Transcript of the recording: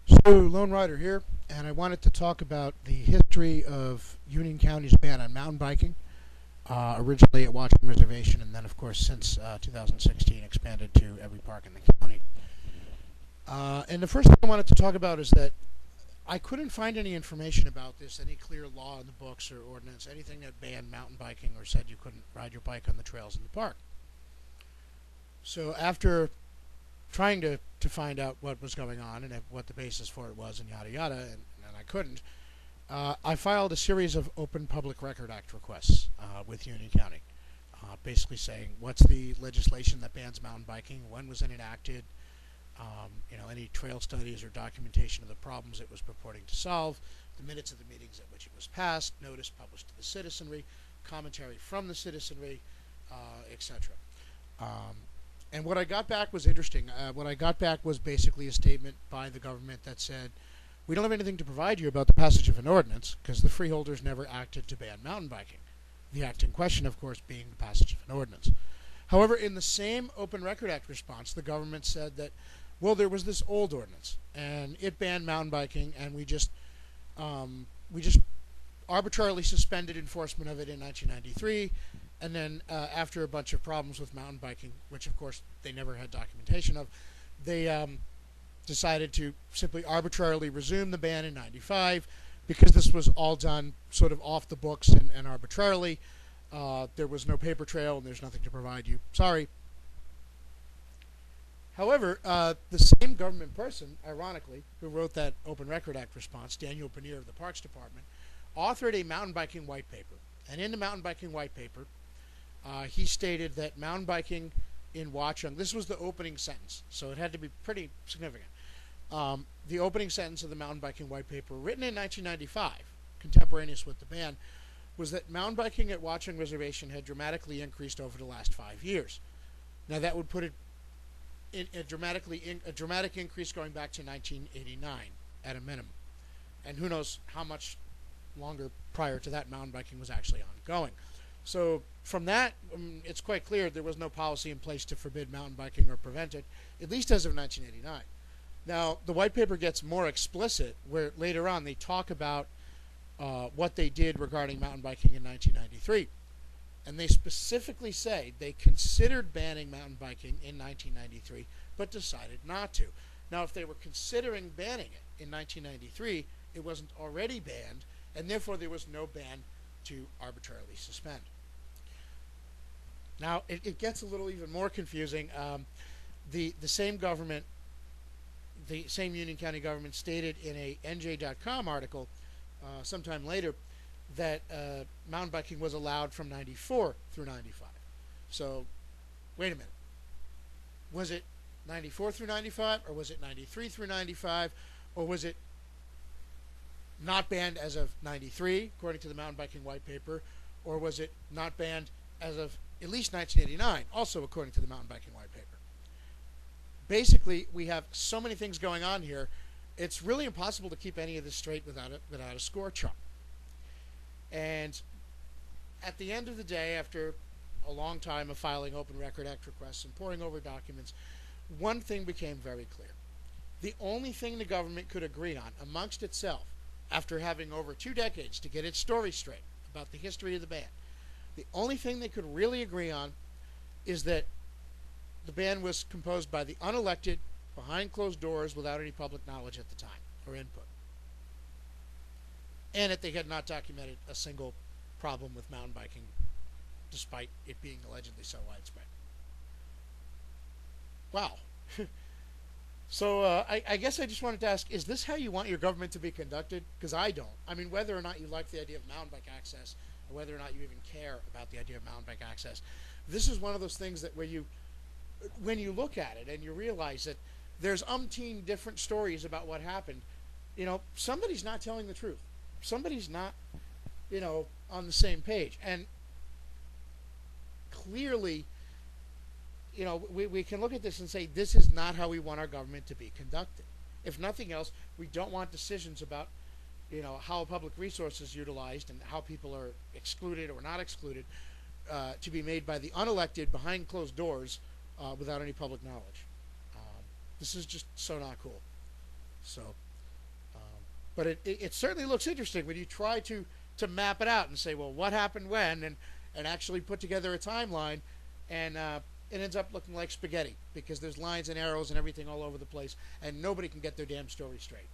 So, Lone Rider here, and I wanted to talk about the history of Union County's ban on mountain biking, originally at Watchung Reservation, and then, of course, since 2016, expanded to every park in the county. And the first thing I wanted to talk about is that I couldn't find any information about this, any clear law in the books or ordinance, anything that banned mountain biking or said you couldn't ride your bike on the trails in the park. So, after trying to find out what was going on and what the basis for it was and yada yada, and I couldn't. I filed a series of Open Public Record Act requests with Union County, basically saying what's the legislation that bans mountain biking, when was it enacted, any trail studies or documentation of the problems it was purporting to solve, the minutes of the meetings at which it was passed, notice published to the citizenry, commentary from the citizenry, etc. And what I got back was interesting. What I got back was basically a statement by the government that said, we don't have anything to provide you about the passage of an ordinance because the freeholders never acted to ban mountain biking. The act in question, of course, being the passage of an ordinance. However, in the same Open Record Act response, the government said that, well, there was this old ordinance and it banned mountain biking, and we just arbitrarily suspended enforcement of it in 1993. And then after a bunch of problems with mountain biking, which of course they never had documentation of, they decided to simply arbitrarily resume the ban in 95 because this was all done sort of off the books and arbitrarily. There was no paper trail and there's nothing to provide you. Sorry. However, the same government person, ironically, who wrote that Open Record Act response, Daniel Bernier of the Parks Department, authored a mountain biking white paper. And in the mountain biking white paper, he stated that mountain biking in Watchung, this was the opening sentence, so it had to be pretty significant. The opening sentence of the mountain biking white paper, written in 1995, contemporaneous with the ban, was that mountain biking at Watchung Reservation had dramatically increased over the last 5 years. Now that would put it in a dramatic increase going back to 1989 at a minimum. And who knows how much longer prior to that mountain biking was actually ongoing. So from that, it's quite clear there was no policy in place to forbid mountain biking or prevent it, at least as of 1989. Now, the white paper gets more explicit, where later on they talk about what they did regarding mountain biking in 1993. And they specifically say they considered banning mountain biking in 1993, but decided not to. Now, if they were considering banning it in 1993, it wasn't already banned, and therefore there was no ban to arbitrarily suspend. Now, it gets a little even more confusing. The same government, the same Union County government, stated in a NJ.com article sometime later that mountain biking was allowed from 94 through 95. So, wait a minute. Was it 94 through 95, or was it 93 through 95, or was it not banned as of 93, according to the mountain biking white paper, or was it not banned as of at least 1989, also according to the mountain biking white paper? Basically, we have so many things going on here, it's really impossible to keep any of this straight without a score chart. And at the end of the day, after a long time of filing Open Record Act requests and poring over documents, one thing became very clear. The only thing the government could agree on amongst itself, after having over 2 decades to get its story straight about the history of the ban, the only thing they could really agree on is that the ban was composed by the unelected, behind closed doors, without any public knowledge at the time or input, and that they had not documented a single problem with mountain biking, despite it being allegedly so widespread. Wow. So I guess I just wanted to ask, is this how you want your government to be conducted? Because I don't. I mean, whether or not you like the idea of mountain bike access, or whether or not you even care about the idea of mountain bike access, this is one of those things that when you look at it and you realize that there's umpteen different stories about what happened, somebody's not telling the truth. Somebody's not, on the same page. And clearly, we can look at this and say, this is not how we want our government to be conducted. If nothing else, we don't want decisions about, how a public resource is utilized and how people are excluded or not excluded to be made by the unelected, behind closed doors, without any public knowledge. This is just so not cool. So, But it certainly looks interesting when you try to map it out and say, well, what happened when, and actually put together a timeline, and it ends up looking like spaghetti because there's lines and arrows and everything all over the place, and nobody can get their damn story straight.